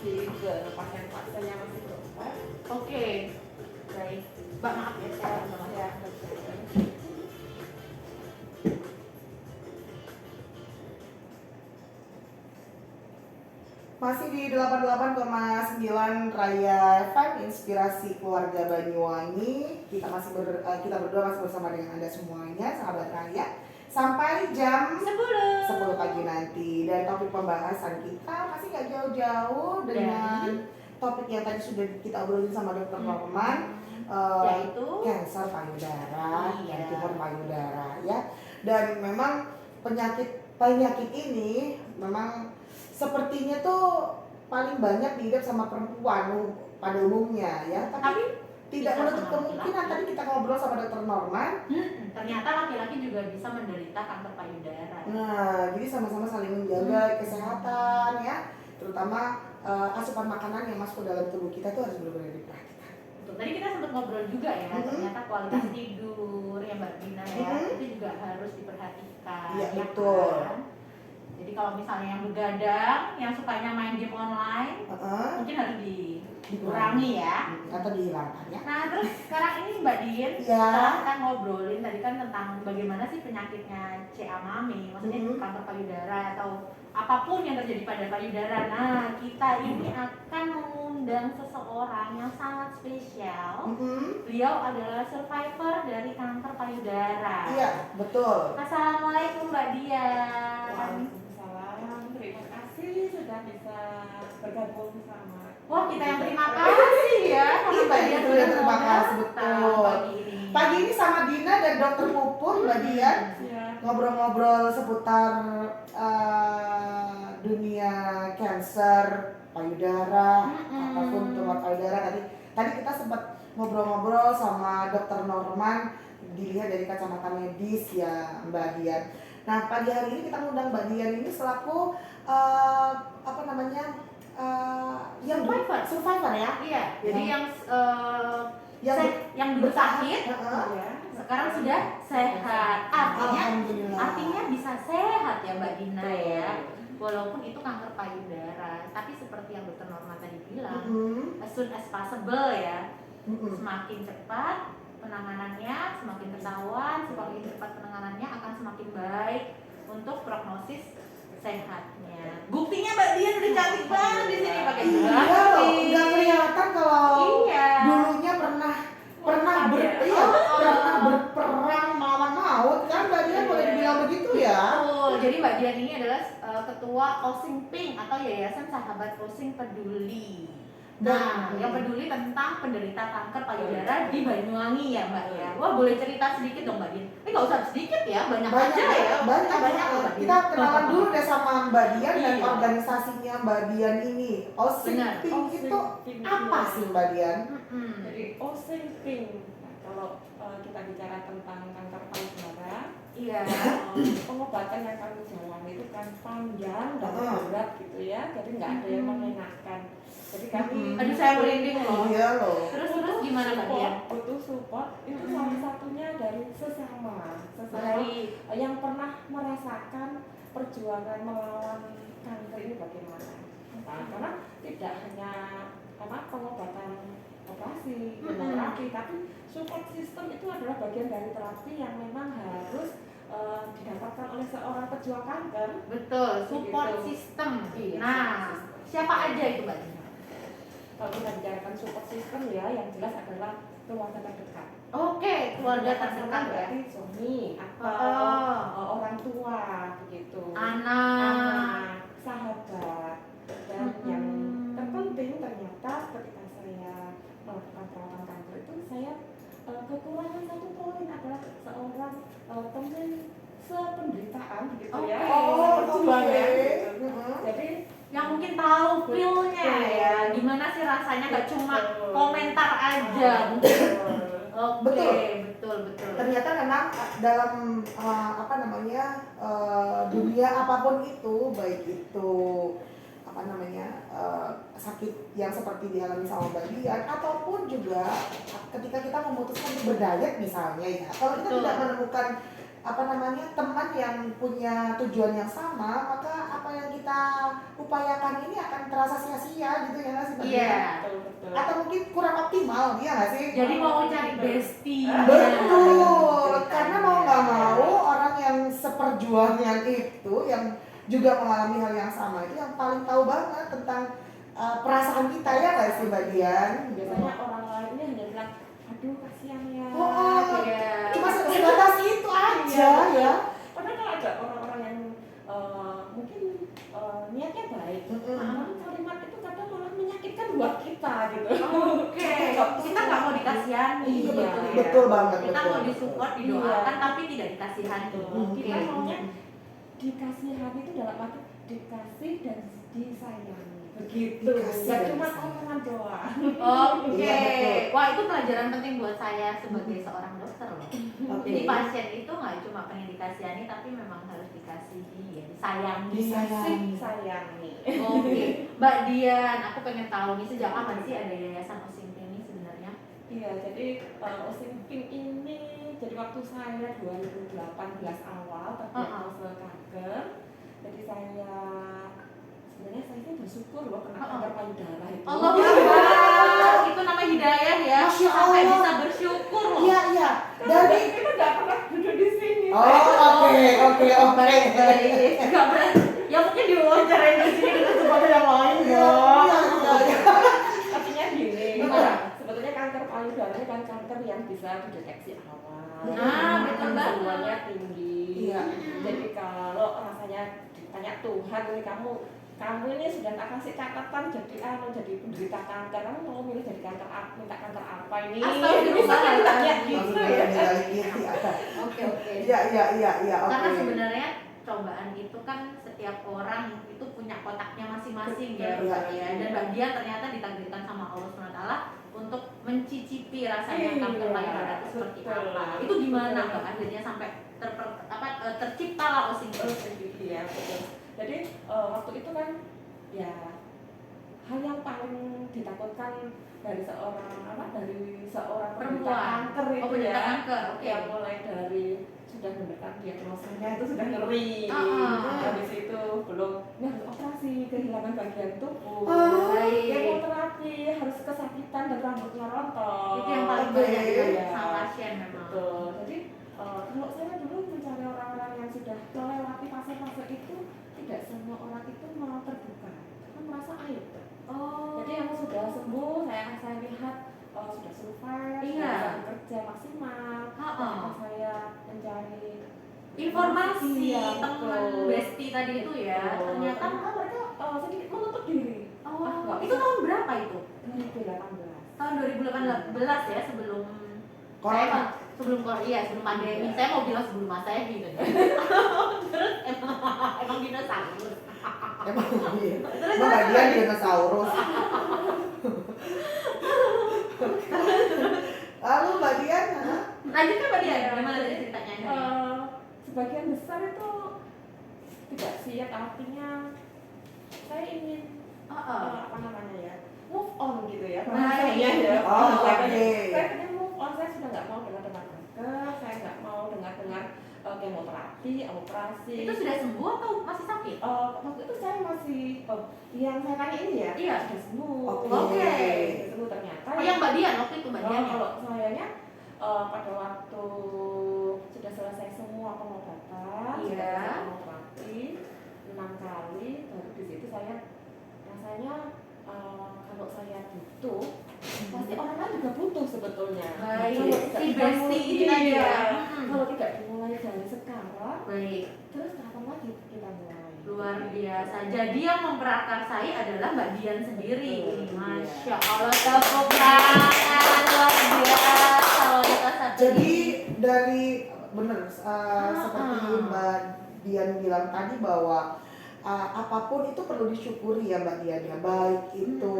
masih ke pasien-pasien yang masih berobat. Oke, baik. Mbak maaf ya, saya Ya, masih di 88,9 Raya FM Inspirasi Keluarga Banyuwangi. Kita berdua masih bersama dengan Anda semuanya, sahabat Raya, sampai jam 10 pagi nanti. Dan topik pembahasan kita masih gak jauh-jauh dengan topik yang tadi sudah kita obrolin sama Dokter Norman, yaitu kanker payudara dan tumor payudara ya. Dan memang penyakit ini memang sepertinya tuh paling banyak diidap sama perempuan pada umumnya ya, tapi tidak menutup kemungkinan tadi kita ngobrol sama Dokter Norman, ternyata laki-laki juga bisa menderita kanker payudara. Nah, jadi sama-sama saling menjaga kesehatan ya, terutama asupan makanan yang masuk ke dalam tubuh kita tuh harus benar-benar diperhatikan. Betul. Tadi kita sempat ngobrol juga ya, ternyata kualitas tidur ya Mbak Dina ya, itu juga harus diperhatikan. Iya, ya betul. Kan? Jadi kalau misalnya yang begadang, yang sukanya main game online, mungkin harus dikurangi ya, atau dihilangkan ya. Nah terus sekarang ini Mbak Din, setelah kita ngobrolin tadi kan tentang bagaimana sih penyakitnya CA Mami, maksudnya kanker payudara atau apapun yang terjadi pada payudara. Nah kita ini akan mengundang seseorang yang sangat spesial. Beliau adalah survivor dari kanker payudara. Iya, betul. Assalamualaikum Mbak Dian. Waalaikumsalam. Terima kasih sudah bisa bergabung sama. Wah, kita yang terima kasih ya. Kita yang terima kasih, betul. Pagi ini sama Dina dan Dokter Puput, Mbak Dian, ngobrol-ngobrol seputar dunia kanker payudara ataupun tumor payudara. Tadi kita sempat ngobrol-ngobrol sama Dokter Norman, dilihat dari kacamata medis ya Mbak Dian. Nah pagi hari ini kita mengundang Mbak Dian ini selaku yang survivor ya. Iya. Jadi yang dulu sakit, sekarang sudah sehat. Artinya bisa sehat ya Mbak Dina ya. Walaupun itu kanker payudara, tapi seperti yang Dokter Norma tadi bilang, as soon as possible ya. Semakin cepat penanganannya, semakin ketahuan, semakin cepat penanganannya akan semakin baik untuk prognosis sehatnya. Buktinya Mbak Dian udah cantik banget di sini pakai baju. Iya loh, nggak kelihatan kalau dulunya pernah berperang melawan maut kan Mbak Dian, boleh dibilang begitu ya. Betul. Jadi Mbak Dian ini adalah ketua Osing Pink atau Yayasan Sahabat Osing Peduli. Nah, yang peduli tentang penderita kanker payudara di Banyuwangi ya Mbak ya. Wah, boleh cerita sedikit dong Mbak Dian? Nggak usah sedikit ya, banyak aja ya. Banyak. Kita kenalan dulu deh sama Mbak Dian dan organisasinya Mbak Dian ini. Osing Pink itu apa sih Mbak Dian? Jadi Osing Pink, kalau kita bicara tentang kanker payudara, pengobatan yang kami jalani itu kan panjang dan berat gitu ya, jadi nggak ada yang mengenakan. Jadi kami aduh saya merinding loh. Iya loh. Terus gimana Mbak Dian? Butuh support itu salah satunya dari sesama yang pernah merasakan perjuangan melawan kanker ini bagaimana. Karena tidak hanya pengobatan operasi, terapi, tapi support system itu adalah bagian dari terapi yang memang harus didapatkan oleh seorang pejuang kanker. Betul, support system. Nah, siapa aja itu Mbak Dina? Kalau kita bicarakan support system ya, yang jelas adalah keluarga terdekat. Oke, keluarga terdekat ya. Berarti suami atau orang tua begitu. Anak, sahabat. Dan yang terpenting ternyata ketika saya melakukan perawatan kanker itu saya kekurangan satu poin adalah seorang teman sependeritaan gitu ya. Jadi yang mungkin tahu feel-nya ya, gimana sih rasanya, nggak cuma komentar aja. Betul. Ternyata memang dalam dunia apapun itu, baik itu sakit yang seperti dialami sama Mbak Dian, ataupun juga ketika kita memutuskan untuk berdiet misalnya ya, kalau kita tidak menemukan teman yang punya tujuan yang sama, maka apa yang kita upayakan ini akan terasa sia-sia gitu ya nggak sih Mbak Iya. Dian? Atau mungkin kurang optimal, iya nggak sih? Jadi mau cari bestie. Betul, karena mau nggak mau orang yang seperjuangan itu, yang juga mengalami hal yang sama itu yang paling tahu banget tentang perasaan kita ya nggak sih Mbak Dian? Biasanya orang lain ini hanya bilang, aduh kasihan ya. Iya. Cuma sebatas itu aja ya. Padahal kalau ada orang-orang yang mungkin niatnya baik, namun kalimat itu kadang malah menyakitkan buat kita gitu. Oke, kita nggak mau dikasihani, Iya, gitu ya. betul banget. Kita betul. mau disupport, didoakan, tapi tidak dikasihani. Kita maunya dikasihani itu dalam arti dikasih dan disayangi. Begitu. Dikasih Gak dan cuma disayangi. omongan doang. Oke, Iya, betul. wah itu pelajaran penting buat saya sebagai seorang dokter loh. Oke. Jadi pasien itu nggak cuma pengen dikasihani, tapi memang harus dikasihi, ya, disayangi. Disayangi. Sayangi. Oke, Mbak Dian, aku pengen tahu nih sejak kapan sih ada yayasan Osim ini sebenarnya? Iya, jadi Osim Pink ini jadi waktu saya 2018 awal terdiagnosa kanker. Jadi saya sebenarnya saya sih bersyukur loh kena kanker payudara itu. Allah Akbar, itu namanya hidayah ya. Masya Sampai Allah. bisa bersyukur loh. Iya. Karena Dari kita nggak pernah duduk di sini. oke. Baik, nggak berani. Ya mungkin diwawancarain di sini dengan sesuatu yang lain ya. Iya. Artinya gini, Gimana? sebetulnya kanker payudara ini kan kanker yang bisa dideteksi awal. Nah, betul banget. Kesembuhannya tinggi. Iya. Jadi kalau rasanya ditanya Tuhan, ini kamu ini sudah tak kasih catatan jadi penderita kanker, kamu mau milih jadi minta kanker apa ini? Astagfirullahaladzim. Gitu ya. Oke. Iya, oke. Karena sebenarnya cobaan itu kan setiap orang itu punya kotaknya masing-masing ya, Betul. Mbak ya. Dan Mbak Dian ternyata ditakdirkan sama Allah SWT untuk mencicipi rasanya kanker payudara itu seperti apa. Itu gimana Mbak akhirnya sampai terciptalah Osim ini? Iya, betul. Jadi waktu itu kan ya hal yang paling ditakutkan dari seorang penderita Perempuan. kanker itu Penderita ya. kanker, oke. Ya mulai dari sudah mendekat diagnosanya itu sudah ngeri. Habis itu belum ini harus operasi kehilangan bagian tubuh. Baik. Kemoterapi harus kesakitan dan rambutnya rontok. Itu yang paling Oke. banyak Iya. sama pasien memang. Betul. Jadi kalau saya dulu mencari orang-orang yang sudah melewati fase-fase itu, tidak semua orang itu mau terbuka, karena merasa aib. Jadi yang sudah sembuh, saya lihat sudah survive, Iya. sudah bekerja maksimal. Ketika saya mencari Informasi Iya, teman betul. bestie tadi itu ya, ternyata mereka sedikit menutup diri. itu tahun berapa itu? 2018. Tahun 2018 ya, sebelum Corona. sebelum pandemi. Saya mau bilang sebelum Masehi gitu. Terus emang dinosaurus. Emang Mbak Dian dinosaurus. Lalu Mbak Dian, Lanjutkan Mbak Dian, gimana tadi ceritanya? Sebagian besar itu tidak siap, artinya saya ingin apa namanya ya, move on gitu ya, bahasanya ya. Saya ingin move on, saya sudah nggak mau dengar kanker, saya nggak mau dengar kemoterapi, operasi. Itu sudah sembuh atau masih sakit? Waktu itu saya masih yang saya tanya ini ya, Iya. sudah sembuh. Oke. Sudah sembuh ternyata. Yang Mbak Dian waktu itu Mbak Dian ya? Kalau sayanya pada waktu sudah selesai semua pengobatan, Iya. sudah selesai kemoterapi 6 kali, baru di situ saya rasanya kalau saya butuh, pasti orang lain juga butuh sebetulnya. Baik, Kalau tidak si bestie ini tadi iya. ya. Kalau tidak dimulai dari sekarang, Baik. terus kapan lagi kita mulai? Luar biasa. Jadi yang memperakarsai adalah Mbak Dian sendiri. Betul, Masya Allah, tepuk tangan luar biasa. Wanita satu jadi ini. dari benar seperti Mbak Dian bilang tadi bahwa apapun itu perlu disyukuri ya Mbak Dian ya, baik itu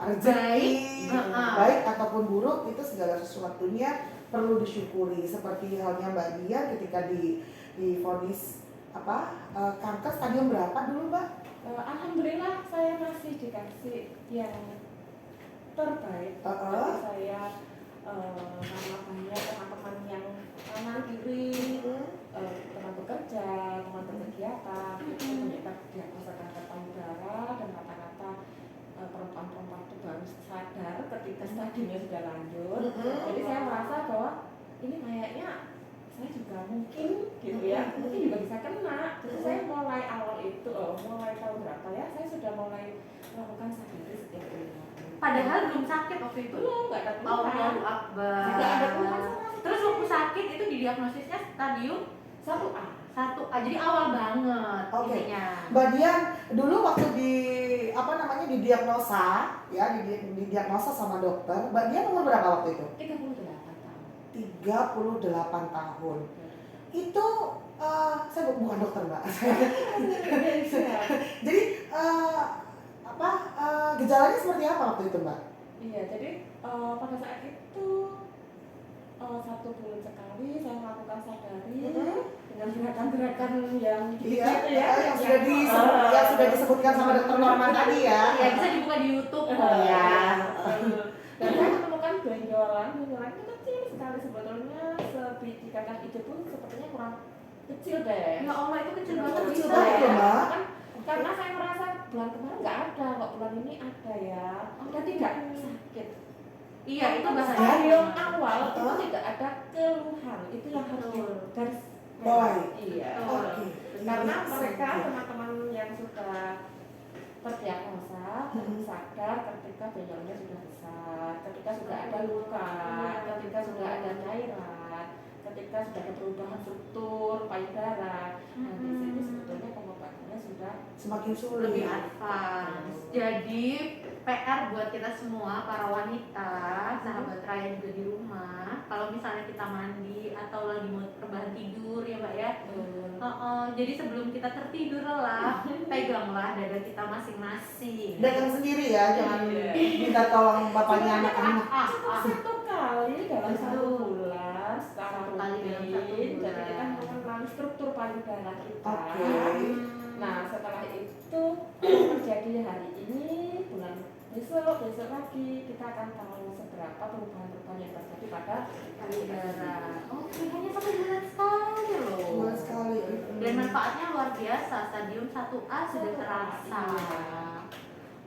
rezeki, baik ataupun buruk, itu segala sesuatunya perlu disyukuri. Seperti halnya Mbak Dian ketika divonis kanker stadium berapa dulu Mbak? Alhamdulillah saya masih dikasih yang terbaik. Jadi saya karena banyak teman-teman yang kanan kiri, teman bekerja, teman berkegiatan, itu punya diagnosa kanker payudara, dan rata-rata perempuan-perempuan itu baru sadar ketika stadiumnya sudah lanjut. Jadi saya merasa bahwa ini kayaknya saya juga mungkin gitu ya, mungkin juga bisa kena. Jadi saya mulai awal itu, mulai tahun berapa ya, saya sudah mulai melakukan sadari setiap bulan. Padahal belum sakit waktu itu. Belum, nggak ada Allahu keluhan. Akbar. Nggak ada keluhan sama sekali. Terus waktu sakit itu didiagnosisnya stadium 1A. 1A. Jadi awal banget Oke. intinya. Mbak Dian, dulu waktu didiagnosa ya, didiagnosa sama dokter, Mbak Dian umur berapa waktu itu? 38 tahun. 38 tahun. Itu saya bukan dokter, Mbak. Jadi gejalanya seperti apa waktu itu, Mbak? Iya, jadi pada saat itu 1 bulan sekali saya melakukan sadari dengan gerakan-gerakan yang Iya, gitu ya, yang sudah disebutkan sama dokter Norman tadi ya. Ya bisa dibuka di YouTube kok Oh, ya. Dan saya menemukan benjolan itu kecil sekali sebetulnya, sebiji kacang hijau pun sepertinya kurang kecil deh. Ya Allah itu kecil banget Kecil bisa banget ya. loh, Mbak. Kan, karena saya merasa bulan kemarin nggak ada, kok bulan ini ada ya, dan tidak sakit. Iya itu bahaya. Stadium awal itu tidak ada keluhan, itu yang harus garis Bawahi. Iya. Oke. Karena mereka teman-teman yang sudah terdiagnosa sadar ketika benjolannya sudah besar, ketika sudah ada luka, ketika sudah ada cairan, ketika sudah ada perubahan struktur payudara. Nah di situ sebetulnya pengobatannya sudah Semakin sulit. Lebih advance. Jadi PR buat kita semua para wanita, sahabat Raya juga di rumah. Kalau misalnya kita mandi atau lagi mau rebahan tidur ya Mbak ya. Jadi sebelum kita tertidur lelah, peganglah dada kita masing-masing. Dagang sendiri ya, jangan minta tolong bapaknya anak-anak. cukup 1 kali dalam 1 bulan secara 1 kali dalam 1 rutin. bulan. Jadi kita mengenal struktur payudara kita. Oke. Nah setelah itu terjadi hari ini, bulan besok lagi kita akan tahu seberapa perubahan-perubahan yang terjadi pada Payudara. Oke, hanya 1 bulan sekali loh. Bulan sekali. Dan manfaatnya luar biasa, stadium 1A sudah terasa.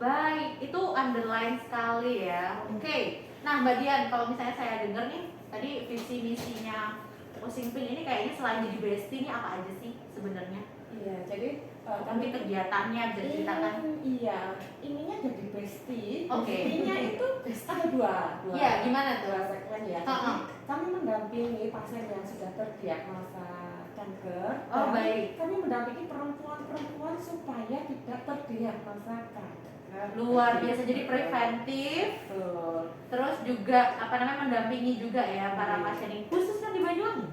Baik, itu underline sekali ya. Oke, nah Mbak Dian, kalau misalnya saya dengar nih, tadi visi misinya Pusing Pink ini kayaknya selain jadi bestie ini apa aja sih sebenarnya? Iya, jadi Mungkin kegiatannya bisa diceritakan. Iya, ininya jadi bestie. Oke. Ininya itu ada dua. Iya, gimana tuh? Dua segmen ya. Jadi, kami mendampingi pasien yang sudah terdiagnosa kanker. Oh, dan baik. Kami mendampingi perempuan-perempuan supaya tidak terdiagnosa kanker. Luar biasa, jadi preventif. Betul. Terus juga mendampingi juga ya para Iya. pasien ini, khususnya di Banyuwangi.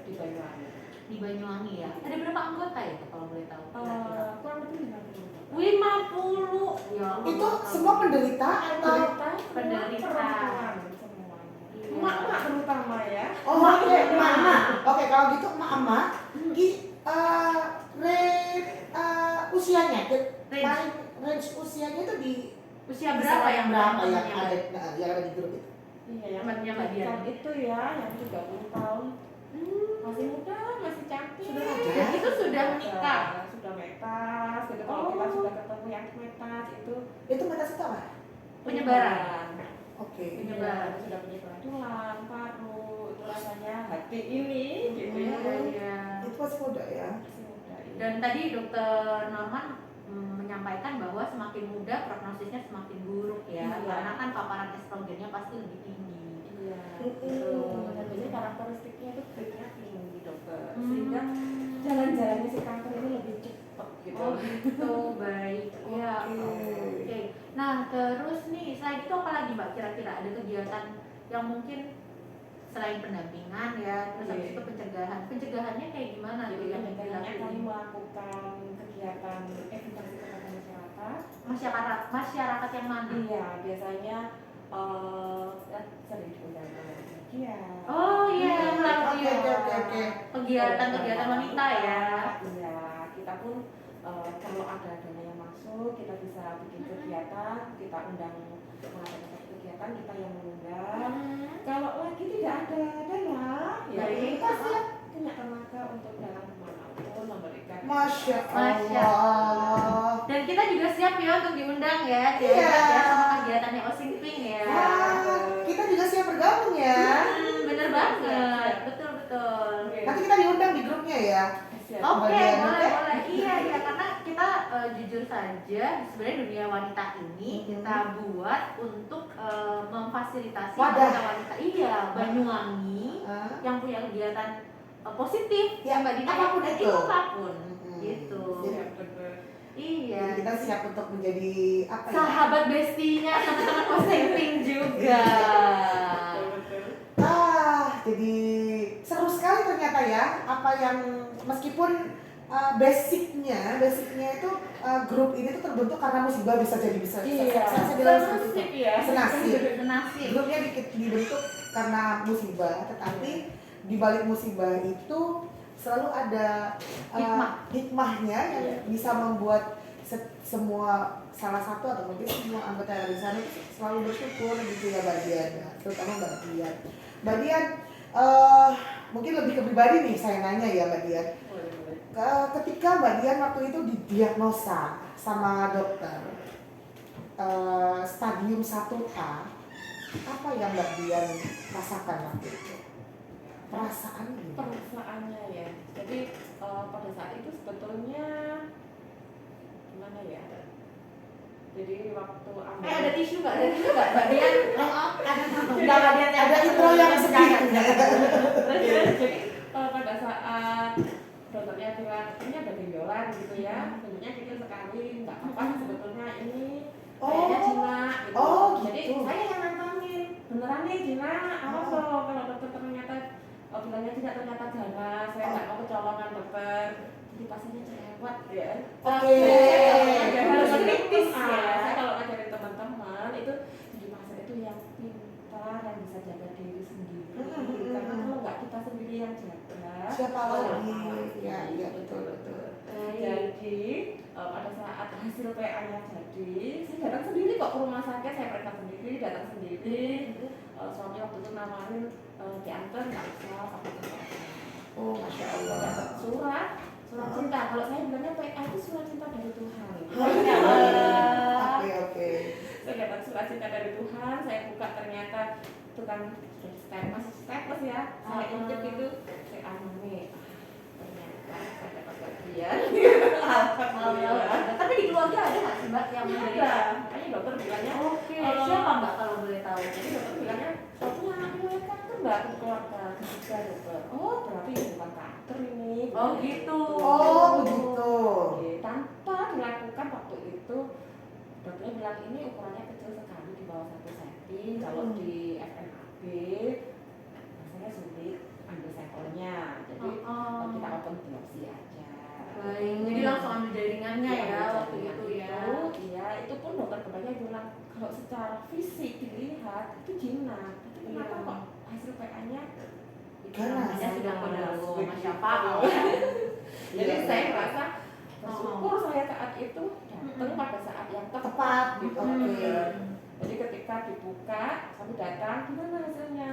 Di Banyuwangi. Di Banyuwangi ya. Ada berapa anggota ya kalau boleh tahu? Kira-kira? Kurang lebih 50. 50. Ya Allah. Itu semua penderita atau? Penderita. Perempuan semuanya. Iya. Emak-emak terutama ya. Oh, oke, emak-emak. Oke, kalau gitu emak-emak, usianya, range usianya itu di Usia berapa yang berapa teman-teman yang ada di grup itu? Iya, yang Temannya Mbak Dian. yang itu ya, yang 30 tahun. Masih muda, masih cantik. Sudah ada? Dan itu sudah menikah. Sudah metas. Gitu. Kalau kita sudah ketemu yang metas itu Itu metas itu apa? Penyebaran. Oke. Penyebaran. Sudah penyebaran tulang, paru, itu rasanya hati ini gitu ya. Iya. Itu masih muda ya. Masih muda. Iya. Dan tadi Dokter Norman menyampaikan bahwa semakin muda prognosisnya semakin buruk ya, Iya. karena kan paparan estrogennya pasti lebih tinggi. Iya, betul. Dan biasanya karakteristiknya itu breaknya tinggi dokter, sehingga Hmm. jalan-jalannya si kanker ini lebih cepat gitu. Oh gitu, baik. Ya, oke. Nah terus nih, selain itu apa lagi Mbak kira-kira ada kegiatan yang mungkin selain pendampingan ya, terus habis itu pencegahan. Pencegahannya kayak gimana tuh yang Biasanya kami dilakukan? melakukan kegiatan edukasi kepada masyarakat. Masyarakat yang mana? Iya, biasanya sering diundang oleh media. Oh iya, Oke. kegiatan-kegiatan wanita ya. Iya, kita pun kalau ada dana yang masuk kita bisa bikin kegiatan, kita undang mengadakan kegiatan, kita yang mengundang. Kalau lagi tidak ada dana, ya Baik. kita siap punya tenaga untuk jalan kemanapun memberikan. Masya Masya Allah. Dan kita juga siap ya untuk diundang ya, Iya. ya sama kegiatannya Osing Pink ya. Wah, kita juga siap bergabung ya. Bener banget, betul. Nanti kita diundang di grupnya ya. Siap. Oke, Bagian, boleh. oke? Iya, karena kita jujur saja, sebenarnya dunia wanita ini kita buat untuk memfasilitasi Wadah. wanita. Iya, Banyuwangi Ah. yang punya kegiatan positif Ya, Mbak Dina, apapun dan itu. apapun, Mm-mm. gitu. Jadi, Siap, betul. Iya. jadi kita siap untuk menjadi apa ya? Sahabat bestinya teman-teman Osing Pink juga. Betul. Jadi seru sekali ternyata ya. Apa yang meskipun basicnya itu grup ini tuh terbentuk karena musibah bisa jadi bisa. Iya. Saya bilang seperti itu. Senasib ya. Senasib. Senasib. Grupnya dibentuk karena musibah, tetapi di balik musibah itu selalu ada hikmahnya yang Iya. bisa membuat semua salah satu atau mungkin semua anggota yang ada di sana itu selalu bersyukur gitu ya Mbak Dian, terutama Mbak Dian. Mbak Dian, mungkin lebih ke pribadi nih saya nanya ya Mbak Dian. Boleh. Ketika Mbak Dian waktu itu didiagnosa sama dokter stadium 1A, apa yang Mbak Dian rasakan waktu itu? Perasaannya? Perasaannya ya. Jadi pada saat itu sebetulnya gimana ya? Jadi waktu ambil Ada tisu nggak? Mbak Dian? Enggak, ada intro yang sedih. Jadi pada saat dokternya bilang ini ada benjolan gitu ya, benjolnya kecil sekali, nggak apa-apa sebetulnya ini kayaknya jinak gitu. Oh, Jadi gitu. saya yang nantangin, beneran nih jinak, apa loh kalau dokter ternyata bilangnya tidak, ternyata ganas, saya nggak mau kecolongan dokter. Jadi pasiennya cerewet ya. Oke. Harus kritis ya. ya. Saya kalau ngajarin teman-teman itu jadi pasien itu yang pintar, yang bisa jaga diri sendiri. Karena kalau nggak kita sendiri yang jaga, Siapa lagi? Ya, Ya, betul. Jadi pada saat hasil PA-nya jadi, saya datang sendiri kok ke rumah sakit, saya periksa sendiri, datang sendiri. Suami waktu itu nawarin diantar nggak usah pakai tempat. Oh, Masya Allah. Dapat surat cinta. Kalau saya bilangnya PA itu surat cinta dari Tuhan. Oke. Saya dapat surat cinta dari Tuhan, saya buka ternyata itu kan staples ya. Saya intip itu, saya alami. Ternyata saya dapat bagian. Alhamdulillah. Tapi di keluarga ada nggak sih Mbak yang menderita? Makanya dokter bilangnya, Oke, siapa Mbak kalau boleh tahu? jadi dokter bilangnya, punya anak riwayat kanker mbak di keluarga. Ketiga dokter. Oh berarti ini bukan kanker ini. Oh gitu. Oh, begitu. Oke, tanpa dilakukan waktu itu, dokternya bilang ini ukurannya kecil sekali di bawah 1 cm. Kalau di FNAB rasanya sulit ambil sampelnya. Jadi kita open biopsi aja. Baik, jadi langsung ambil jaringannya Iya, ya ambil waktu jaringan itu ya. Iya, itu pun dokter kebanyakan bilang kalau secara fisik dilihat itu jinak. Tapi kenapa Iya. kok hasil PA-nya Ganas. Namanya sudah kodarullah, Begitu. Masya Allah. Jadi Iya. saya merasa bersyukur saya saat itu datang pada saat yang tepat gitu. Oke. Jadi ketika dibuka, kami datang, gimana hasilnya?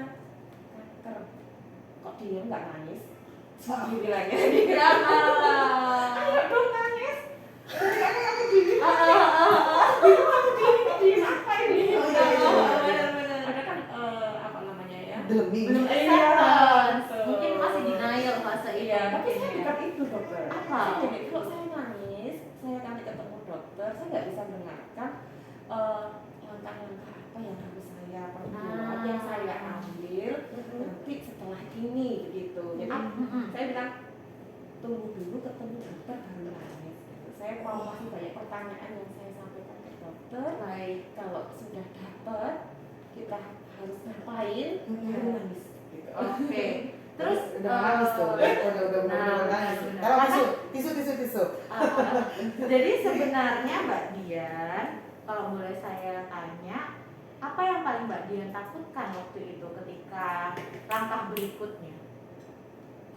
Kanker. Kok dia nggak nangis? Dibilangnya. Ayo dong nangis. Tadi aku diri. Diri apa ini? Oh, iya. Benar-benar. Ada kan apa namanya ya? Deleming. Belum Iya, acceptance. betul. Mungkin masih denial fase itu. Iya, tapi mungkin saya ya. bukan itu dokter. Apa? Jadi kalau saya nangis, saya nanti ketemu dokter, saya nggak bisa mendengarkan langkah-langkah apa yang harus saya perbuat, yang saya ambil nanti setelah ini begitu. Jadi saya bilang tunggu dulu ketemu dokter baru nangis. Gitu. Saya mau masih banyak pertanyaan yang saya sampaikan ke dokter. Baik. Kalau sudah dapat, kita harus ngapain? Baru nangis. Gitu. Oke. Terus udah nangis tuh. Udah nangis. benar. Kalau tisu. Jadi sebenarnya Mbak Dian, kalau boleh saya tanya, apa yang paling Mbak Dian takutkan waktu itu ketika langkah berikutnya?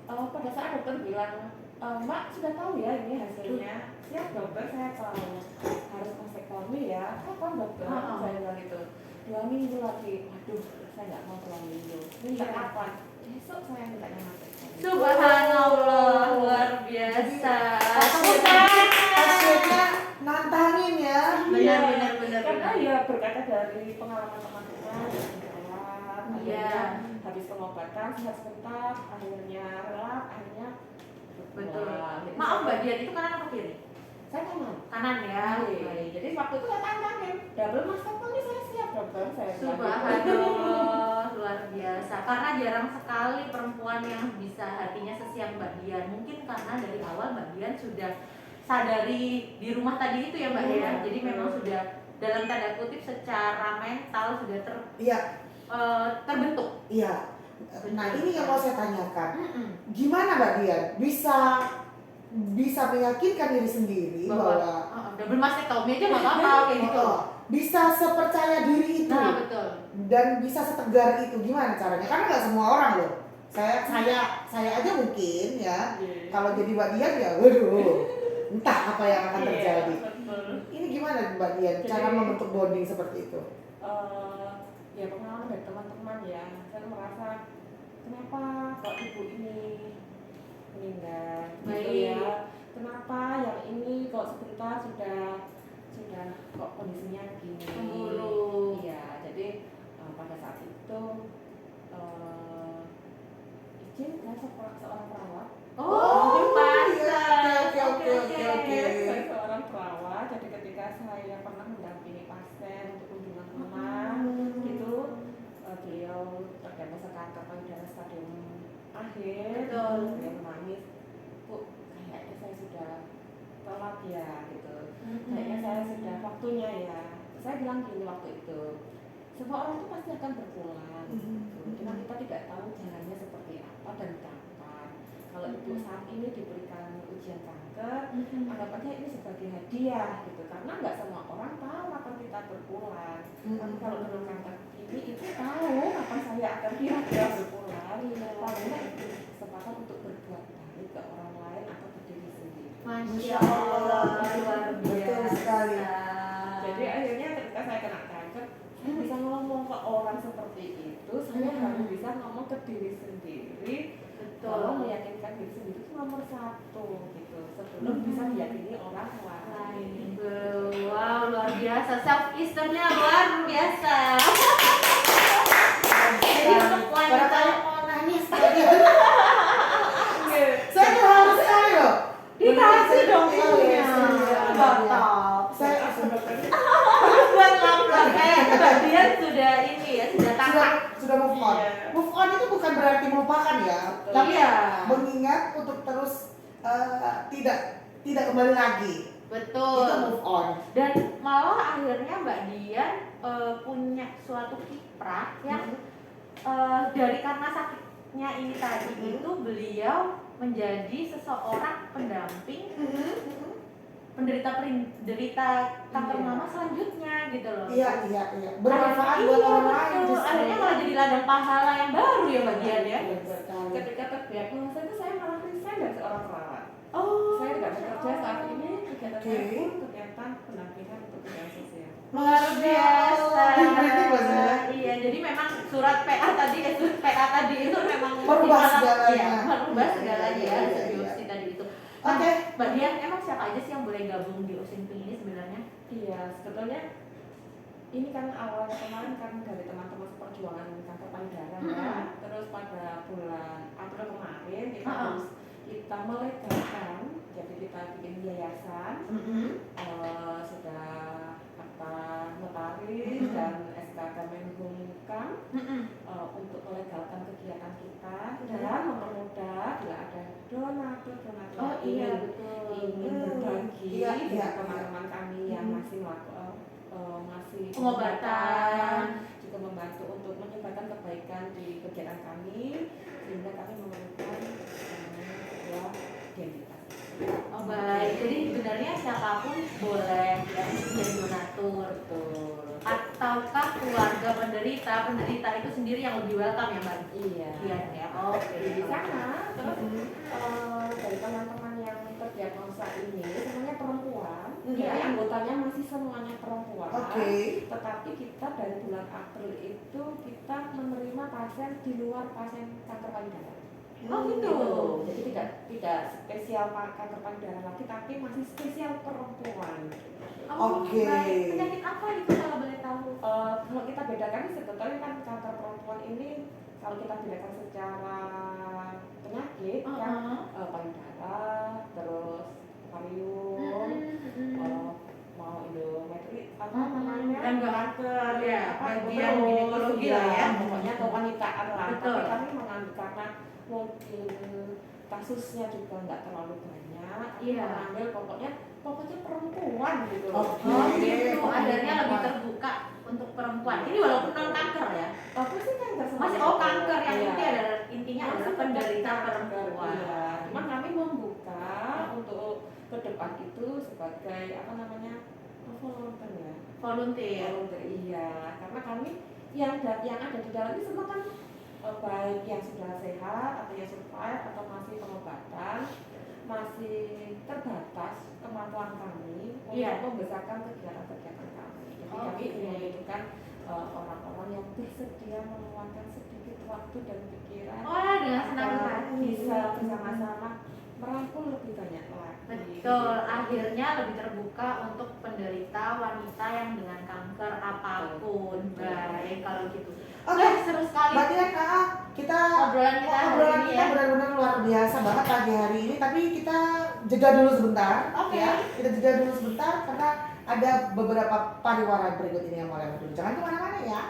pada saat dokter bilang, Mbak sudah tahu ya ini hasilnya, siap dokter, saya tahu harus mastektomi ya. Kapan dokter? Saya bilang gitu, 2 minggu lagi. Waduh, saya nggak mau 2 minggu. Minta kapan? Besok saya mintanya mastektomi. Subhanallah, luar biasa. Hasilnya nantangin ya. Benar. Karena ya berkata dari pengalaman teman-teman, Iya. habis pengobatan sehat sebentar, akhirnya relap, akhirnya Betul. Jadi Maaf Mbak Dian, itu kanan apa kiri? saya kanan. Kanan ya. Baik. Jadi waktu itu saya tantangin, double mastektomi saya siap dokter, saya bilang. Subhanallah, luar biasa. Karena jarang sekali perempuan yang bisa hatinya sesiap Mbak Dian. Mungkin karena dari awal Mbak Dian sudah sadari di rumah tadi itu ya Mbak ya. Jadi memang sudah dalam tanda kutip secara mental sudah terbentuk. Iya. Nah ini yang mau saya tanyakan. Mm-mm. Gimana Mbak Dian bisa meyakinkan diri sendiri bahwa double mastektomi aja nggak apa-apa kayak gitu. Bisa sepercaya diri itu Nah betul. dan bisa setegar itu, gimana caranya? Karena nggak semua orang loh. Saya aja mungkin ya. Kalau jadi Mbak Dian ya, waduh, entah apa yang akan terjadi. Ini gimana Mbak Dian cara membentuk bonding seperti itu? Ya pengalaman dari teman-teman ya, saya merasa kenapa kok ibu ini meninggal gitu ya, kenapa yang ini kok sebentar sudah kok kondisinya gini. Iya, jadi pada saat itu izin saya seorang perawat. Saya seorang perawat, jadi ketika saya pernah mendampingi pasien untuk kunjungan rumah gitu, beliau terdiagnosa kanker payudara stadium akhir. Beliau menangis, Bu, kayaknya saya sudah telat ya gitu, kayaknya saya sudah waktunya ya. Saya bilang gini waktu itu, semua orang itu pasti akan berpulang gitu. Cuma kita tidak tahu jalannya seperti apa dan kapan. Kalau ibu saat ini diberikan ujian kanker, anggap aja ini sebagai hadiah gitu, karena nggak semua orang tahu kapan kita berpulang. Tapi kalau dengan kanker ini, ibu tahu kapan saya akan kira-kira berpulang. Karena itu kesempatan untuk berbuat baik ke orang lain atau ke diri sendiri. Masya Allah, luar Betul biasa. sekali. Jadi akhirnya ketika saya kena kanker, saya bisa ngomong ke orang seperti itu. Saya harus bisa ngomong ke diri sendiri. Kalau meyakinkan diri sendiri itu nomor 1 gitu, sebelum bisa meyakini orang lain. Wow, luar biasa. Self esteemnya luar biasa. Jadi untuk wanita mau nangis saya tuh harus sekali loh. Dikasih dong Iya, ilmunya. Batal. Saya Buat lap-lap Mbak Dian sudah ini ya, sudah tamat. sudah move on. Iya. Move on itu bukan berarti melupakan ya, tapi Iya. mengingat untuk terus tidak kembali lagi. Betul. Itu move on. Dan malah akhirnya Mbak Dian punya suatu kiprah yang dari karena sakitnya ini tadi itu beliau menjadi seseorang pendamping penderita kanker mama selanjutnya gitu loh. Iya. Bermanfaat buat orang lain. Betul. Akhirnya malah jadi ladang pahala yang baru ya Mbak Dian ya. Ketika terdiagnosa itu saya malah resign dari seorang perawat. Oh. Saya tidak bekerja saat ini, kegiatan saya pun kegiatan pendampingan untuk kegiatan sosial. Luar biasa. Berarti bahasanya. Iya, jadi memang surat PA tadi itu memang Merubah segalanya. Iya, merubah segalanya ya, Iya. biopsi tadi itu. Oke. Mbak Dian, emang siapa aja sih yang boleh gabung di Osinping ini sebenarnya? Iya, sebetulnya ini kan awalnya kemarin kan dari teman-teman perjuangan kanker payudara ya. Terus pada bulan April kemarin kita melegalkan, jadi kita bikin yayasan, sudah akta notaris dan SK Kemenhumkam untuk melegalkan kegiatan kita dan mempermudah bila ada donatur yang ingin berbagi dengan teman-teman kami yang masih masih Pengobatan. juga membantu untuk menyebarkan kebaikan di kegiatan kami, sehingga kami memerlukan sebuah identitas. Oh baik, jadi sebenarnya siapapun boleh ya menjadi donatur. Betul. Karena ataukah keluarga penderita itu sendiri yang lebih welcome ya Mbak? Iya. Iya ya. Oke. Di sana terus dari teman-teman yang terdiagnosa ini semuanya perempuan, Iya. jadi anggotanya masih semuanya perempuan. Oke. Tetapi kita dari bulan April itu kita menerima pasien di luar pasien kanker payudara. Oh gitu. Jadi tidak spesial kanker payudara lagi, tapi masih spesial perempuan. Oh, Oke. baik. Penyakit apa itu kalau boleh tahu? Kalau kita bedakan sebetulnya kan kanker perempuan ini kalau kita bedakan secara penyakit kan payudara, terus ovarium, mau endometri apa namanya? Dan kanker ya, apa, bagian uterus, ginekologi lah ya. Pokoknya kewanitaan lah. Betul. Tapi kami mengambil karena mungkin kasusnya juga nggak terlalu banyak. Iya. Mengambil pokoknya perempuan gitu. Oke. Oh gitu, Pokoknya akhirnya lebih perempuan. terbuka untuk perempuan. Ini walaupun non kanker ya. Aku sih kanker semua. Masih kanker yang Iya. intinya Masih adalah penderita perempuan. Iya. Cuman kami membuka untuk ke depan itu sebagai apa namanya volunteer ya. Volunteer. Volunteer iya. Karena kami yang ada di dalam ini semua kan baik yang sudah sehat atau yang survive atau masih pengobatan, masih terbatas kemampuan kami Iya. untuk membesarkan kegiatan-kegiatan kami. Jadi Oh, kami oke. membutuhkan orang-orang yang bersedia meluangkan sedikit waktu dan pikiran Wah, dengan senang agar hati. bisa bersama-sama merangkul lebih banyak lagi. Betul, akhirnya lebih terbuka untuk penderita wanita yang dengan kanker apapun. Baik, kalau gitu. Oke. Wah, seru sekali Berarti ya Kak, kita obrolan kita hari obrolan ini kita ya. benar-benar luar biasa banget pagi hari ini. Tapi kita jeda dulu sebentar, Oke. ya. Kita jeda dulu sebentar karena ada beberapa pariwara berikut ini yang mau lewat dulu. Jangan kemana-mana ya.